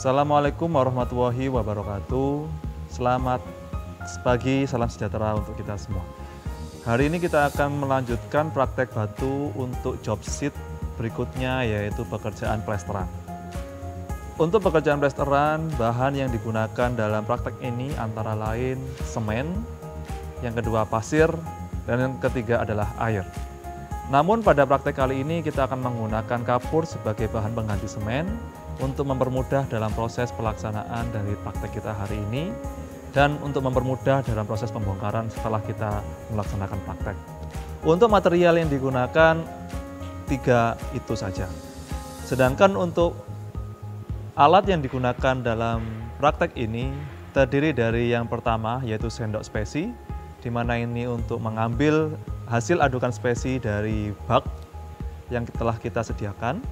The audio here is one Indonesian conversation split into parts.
Assalamualaikum warahmatullahi wabarakatuh. Selamat pagi, salam sejahtera untuk kita semua. Hari ini kita akan melanjutkan praktek batu untuk job sheet berikutnya, yaitu pekerjaan plesteran. Untuk pekerjaan plesteran, bahan yang digunakan dalam praktek ini antara lain semen, yang kedua pasir, dan yang ketiga adalah air. Namun pada praktek kali ini kita akan menggunakan kapur sebagai bahan pengganti semen untuk mempermudah dalam proses pelaksanaan dari praktek kita hari ini dan untuk mempermudah dalam proses pembongkaran setelah kita melaksanakan praktek. Untuk material yang digunakan 3 itu saja. Sedangkan untuk alat yang digunakan dalam praktek ini terdiri dari yang pertama yaitu sendok spesi, di mana ini untuk mengambil hasil adukan spesi dari bak yang telah kita sediakan.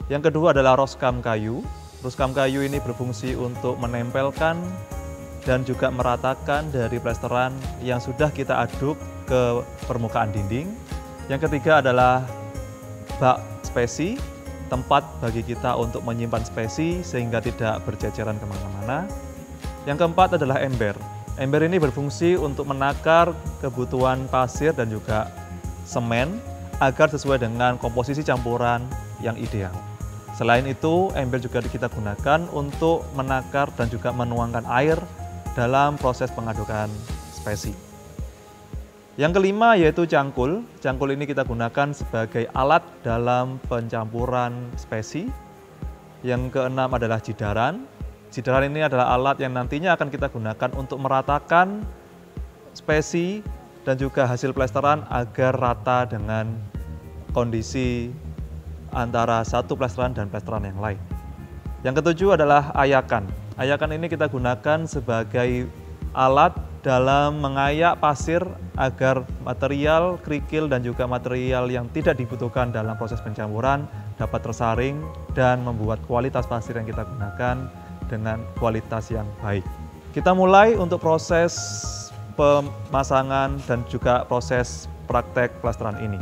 Yang kedua adalah roskam kayu. Roskam kayu ini berfungsi untuk menempelkan dan juga meratakan dari plesteran yang sudah kita aduk ke permukaan dinding. Yang ketiga adalah bak spesi, tempat bagi kita untuk menyimpan spesi sehingga tidak berceceran kemana-mana. Yang keempat adalah ember. Ember ini berfungsi untuk menakar kebutuhan pasir dan juga semen agar sesuai dengan komposisi campuran yang ideal. Selain itu, ember juga kita gunakan untuk menakar dan juga menuangkan air dalam proses pengadukan spesi. Yang kelima yaitu cangkul. Cangkul ini kita gunakan sebagai alat dalam pencampuran spesi. Yang keenam adalah jidaran. Jidaran ini adalah alat yang nantinya akan kita gunakan untuk meratakan spesi dan juga hasil plesteran agar rata dengan kondisi antara satu plesteran dan plesteran yang lain. Yang ketujuh adalah ayakan. Ayakan ini kita gunakan sebagai alat dalam mengayak pasir agar material kerikil dan juga material yang tidak dibutuhkan dalam proses pencampuran dapat tersaring dan membuat kualitas pasir yang kita gunakan dengan kualitas yang baik. Kita mulai untuk proses pemasangan dan juga proses praktek plesteran ini.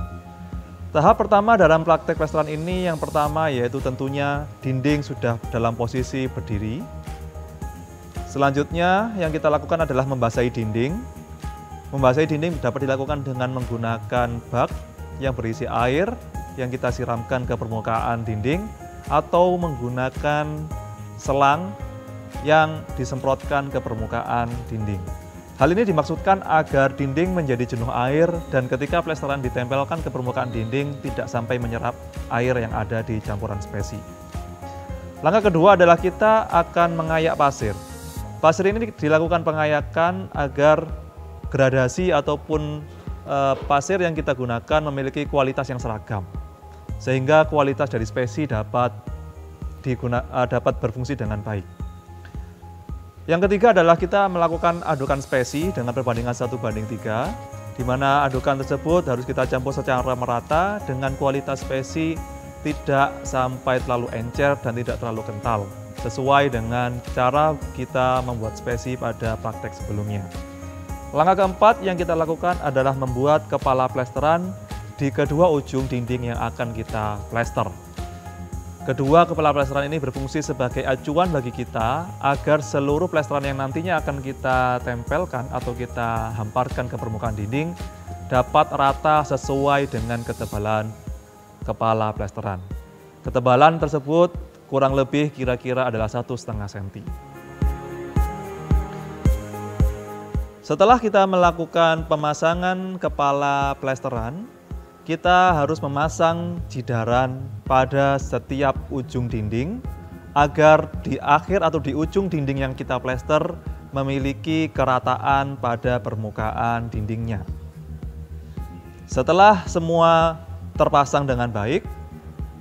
Tahap pertama dalam praktek plesteran ini yang pertama yaitu tentunya dinding sudah dalam posisi berdiri. Selanjutnya yang kita lakukan adalah membasahi dinding. Membasahi dinding dapat dilakukan dengan menggunakan bak yang berisi air yang kita siramkan ke permukaan dinding atau menggunakan selang yang disemprotkan ke permukaan dinding. Hal ini dimaksudkan agar dinding menjadi jenuh air dan ketika plesteran ditempelkan ke permukaan dinding tidak sampai menyerap air yang ada di campuran spesi. Langkah kedua adalah kita akan mengayak pasir. Pasir ini dilakukan pengayakan agar gradasi ataupun pasir yang kita gunakan memiliki kualitas yang seragam, sehingga kualitas dari spesi dapat berfungsi dengan baik. Yang ketiga adalah kita melakukan adukan spesi dengan perbandingan 1:3, di mana adukan tersebut harus kita campur secara merata dengan kualitas spesi tidak sampai terlalu encer dan tidak terlalu kental, sesuai dengan cara kita membuat spesi pada praktek sebelumnya. Langkah keempat yang kita lakukan adalah membuat kepala plesteran di kedua ujung dinding yang akan kita plester. Kedua kepala plesteran ini berfungsi sebagai acuan bagi kita agar seluruh plesteran yang nantinya akan kita tempelkan atau kita hamparkan ke permukaan dinding dapat rata sesuai dengan ketebalan kepala plesteran. Ketebalan tersebut kurang lebih kira-kira adalah 1,5 cm. Setelah kita melakukan pemasangan kepala plesteran, kita harus memasang jidaran pada setiap ujung dinding agar di akhir atau di ujung dinding yang kita plester memiliki kerataan pada permukaan dindingnya. Setelah semua terpasang dengan baik,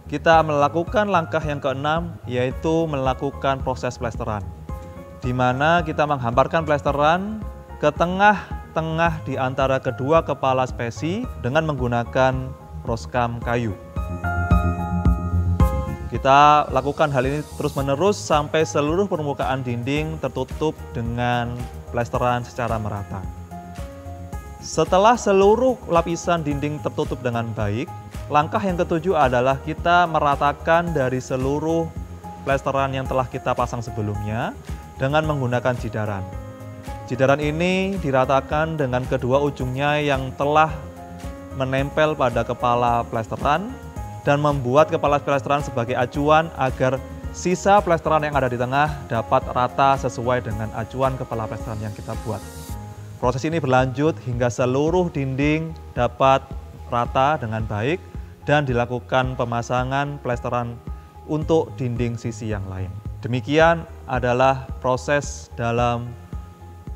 kita melakukan langkah yang keenam yaitu melakukan proses plesteran, di mana kita menghamparkan plesteran ke tengah di antara kedua kepala spesi dengan menggunakan roskam kayu. Kita lakukan hal ini terus-menerus sampai seluruh permukaan dinding tertutup dengan plesteran secara merata. Setelah seluruh lapisan dinding tertutup dengan baik, langkah yang ketujuh adalah kita meratakan dari seluruh plesteran yang telah kita pasang sebelumnya dengan menggunakan jidaran. Jidaran ini diratakan dengan kedua ujungnya yang telah menempel pada kepala plesteran dan membuat kepala plesteran sebagai acuan agar sisa plesteran yang ada di tengah dapat rata sesuai dengan acuan kepala plesteran yang kita buat. Proses ini berlanjut hingga seluruh dinding dapat rata dengan baik dan dilakukan pemasangan plesteran untuk dinding sisi yang lain. Demikian adalah proses dalam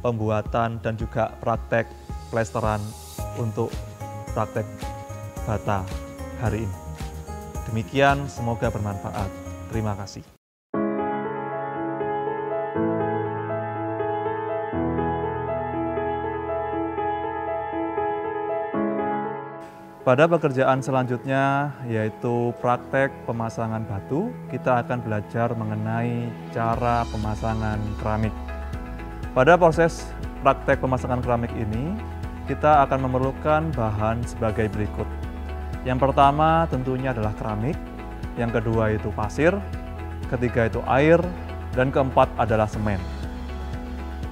pembuatan dan juga praktek plesteran untuk praktek bata hari ini. Demikian, semoga bermanfaat. Terima kasih. Pada pekerjaan selanjutnya, yaitu praktek pemasangan batu, kita akan belajar mengenai cara pemasangan keramik. Pada proses praktek pemasangan keramik ini, kita akan memerlukan bahan sebagai berikut. Yang pertama tentunya adalah keramik, yang kedua itu pasir, ketiga itu air, dan keempat adalah semen.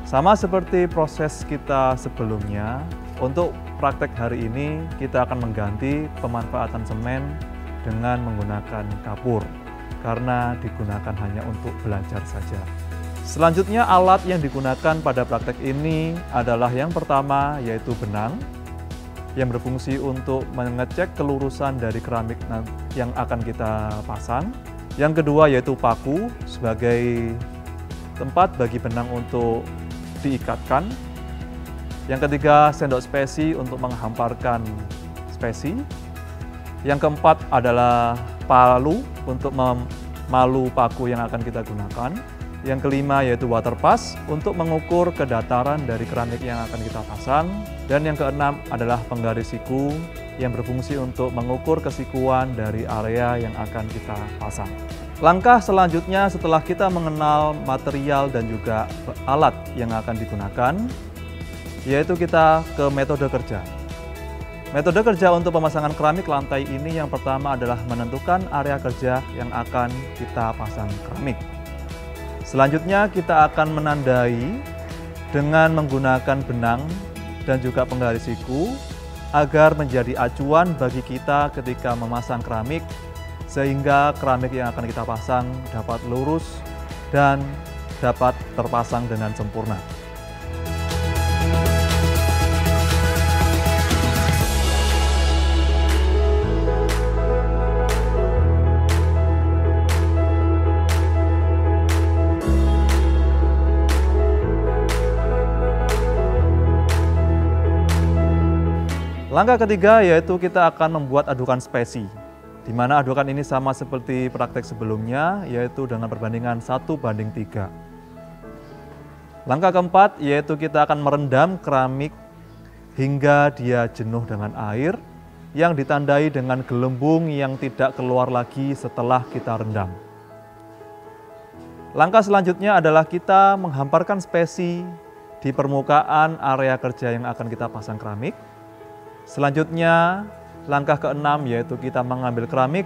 Sama seperti proses kita sebelumnya, untuk praktek hari ini kita akan mengganti pemanfaatan semen dengan menggunakan kapur, karena digunakan hanya untuk belajar saja. Selanjutnya alat yang digunakan pada praktek ini adalah yang pertama yaitu benang yang berfungsi untuk mengecek kelurusan dari keramik yang akan kita pasang. Yang kedua yaitu paku sebagai tempat bagi benang untuk diikatkan. Yang ketiga sendok spesi untuk menghamparkan spesi. Yang keempat adalah palu untuk memalu paku yang akan kita gunakan. Yang kelima yaitu water pass untuk mengukur kedataran dari keramik yang akan kita pasang. Dan yang keenam adalah penggaris siku yang berfungsi untuk mengukur kesikuan dari area yang akan kita pasang. Langkah selanjutnya setelah kita mengenal material dan juga alat yang akan digunakan, yaitu kita ke metode kerja. Metode kerja untuk pemasangan keramik lantai ini yang pertama adalah menentukan area kerja yang akan kita pasang keramik. Selanjutnya kita akan menandai dengan menggunakan benang dan juga penggaris siku agar menjadi acuan bagi kita ketika memasang keramik, sehingga keramik yang akan kita pasang dapat lurus dan dapat terpasang dengan sempurna. Langkah ketiga yaitu kita akan membuat adukan spesi, di mana adukan ini sama seperti praktek sebelumnya, yaitu dengan perbandingan 1:3. Langkah keempat yaitu kita akan merendam keramik hingga dia jenuh dengan air, yang ditandai dengan gelembung yang tidak keluar lagi setelah kita rendam. Langkah selanjutnya adalah kita menghamparkan spesi di permukaan area kerja yang akan kita pasang keramik. Selanjutnya, langkah keenam yaitu kita mengambil keramik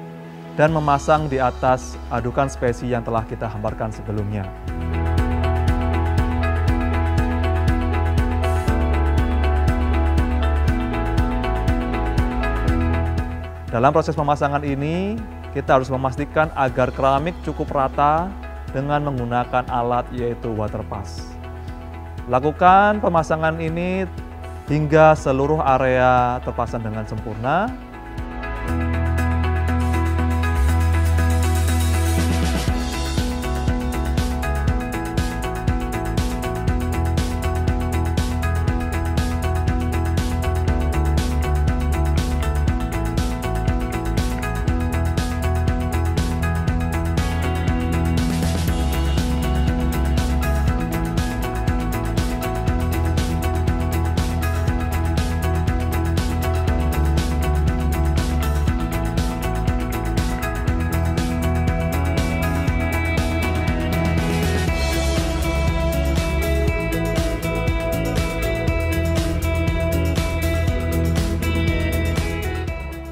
dan memasang di atas adukan spesi yang telah kita hamparkan sebelumnya. Dalam proses pemasangan ini, kita harus memastikan agar keramik cukup rata dengan menggunakan alat yaitu water pass. Lakukan pemasangan ini hingga seluruh area terpasang dengan sempurna.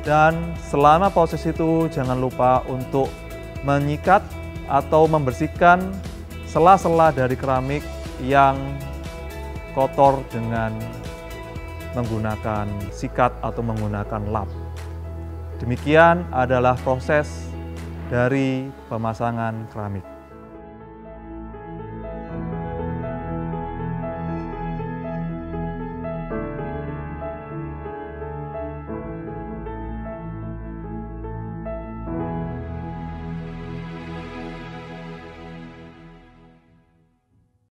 Dan selama proses itu jangan lupa untuk menyikat atau membersihkan sela-sela dari keramik yang kotor dengan menggunakan sikat atau menggunakan lap. Demikian adalah proses dari pemasangan keramik.